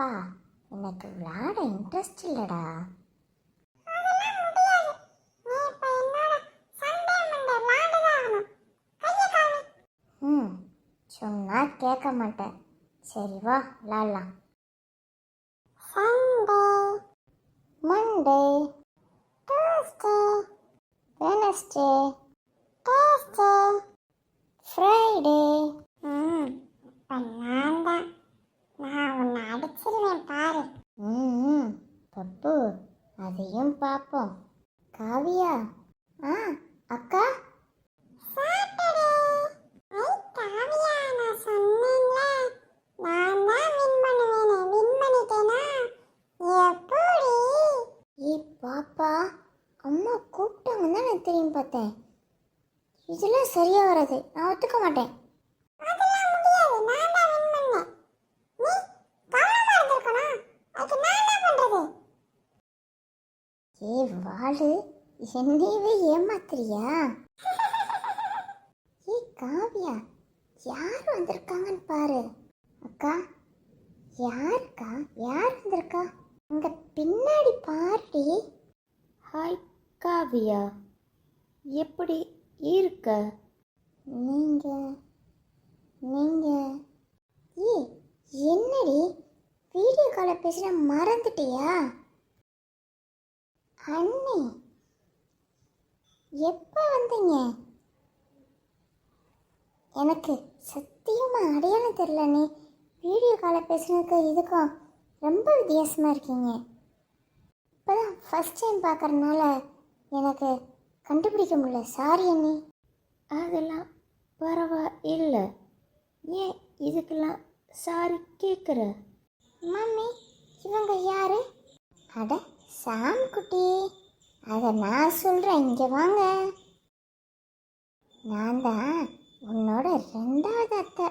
அப்பா எனக்கு விளையாட இன்ட்ரெஸ்ட் இல்லைடா. ம், சொன்னா கேட்க மாட்டேன். சரி வா விளாடலாம். Sunday, Monday, Tuesday, Wednesday, Thursday, Friday. நான் உன்னை அடிச்சிருவேன் பாரு. பப்பு, அதையும் பார்ப்போம். காவியா, அக்கா. சாட்டர்டே. காவியா, நான் சொன்னேன்ல, நான் தான் வின் பண்ணுவேன்னு. வின் பண்ணிட்டேனா? எப்படி? பாப்பா, அம்மா கூப்பிட்டாங்க தான் நான் திரும்பி பார்த்தேன். இதெல்லாம் சரியா வராது, நான் ஒத்துக்க மாட்டேன். ஏ வாளு, என்னையவே ஏமாத்துறியா? ஏ காவியா, யார் வந்திருக்காங்கன்னு பாரு. அக்கா, யாருக்கா? யார் வந்திருக்கா? அங்க பின்னாடி பாருடி. ஹாய் காவியா, எப்படி இருக்க? நீங்க நீங்க ஏ என்னடி வீடியோ காலை பேசுற மறந்துட்டியா? அண்ணி, எப்போ வந்தீங்க? எனக்கு சத்தியமா அடையாளம் தெரியல. நீ வீடியோ காலை பேசுனதுக்கு இதுக்கும் ரொம்ப வித்தியாசமாக இருக்கீங்க. இப்போதான் ஃபஸ்ட் டைம் பார்க்குறதுனால எனக்கு கண்டுபிடிக்க முடியல. சாரி அண்ணி. அதெல்லாம் பரவாயில்லை. ஏன் இதுக்கெல்லாம் சாரி கேட்குற? மம்மி, இவங்க யாரு? அட சாம் குட்டி, அதை நான் சொல்கிறேன், இங்கே வாங்க. நான் தான் உன்னோட 2வது அத்தை.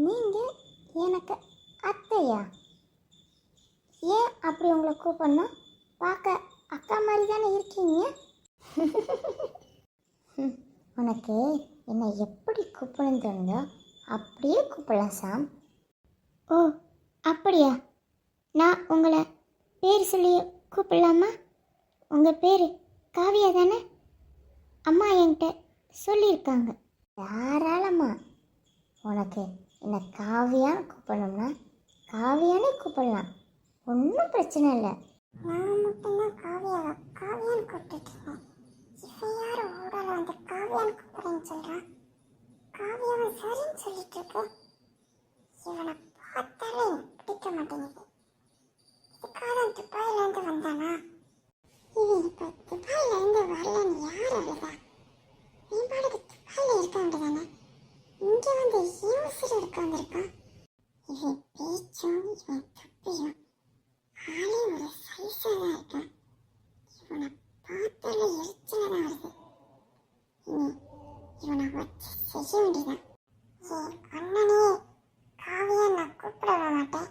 நீங்கள் எனக்கு அத்தையா? ஏன் அப்படி உங்களை கூப்பிடணும்? பார்க்க அக்கா மாதிரி தானே இருக்கீங்க. உனக்கு என்னை எப்படி கூப்பிடணும்னு தோணுதோ அப்படியே கூப்பிடலாம் சாம். ஓ அப்படியா? நான் உங்களை பேர் சொல்லி கூப்பிடலாமா? உங்கள் பேர் காவியா தானே? அம்மா என்கிட்ட சொல்லியிருக்காங்க. தாராளமா உனக்கு என்ன காவியான்னு கூப்பிடணும்னா காவியானே கூப்பிடலாம், ஒன்றும் பிரச்சனை இல்லை. நான் மட்டும்தான் காவியாவை காவியான்னு கூப்பிட்டுருக்கேன். இவன் யார் ஊடல வந்து காவியான்னு கூப்பிடுறேன்னு சொல்கிறான்? காவியாவை சரின்னு சொல்லிட்டு இருக்கு. இவனை பார்த்தாலே பிடிக்க மாட்டேங்குது. இதுக்காக துபாயிலேருந்து வந்தானா? இவன் இப்போ துபாயிலேருந்து வரலன்னு யார் அறிவா? நீ பாட்டுக்கு துபாயில் இருக்க வேண்டியதானே, இங்கே வந்து யூஸில் இருக்க வந்திருக்கான். இவன் பேச்சும் இவன் துப்பியும் ஆளே ஒரு சைஸாக தான் இருக்கான். இவனை பார்த்தாலே எரிச்சலாக தான் வருது. இனி இவனை வச்சு செய்ய வேண்டியதான். அண்ணனே காவியா நான் கூப்பிட மாட்டேன்.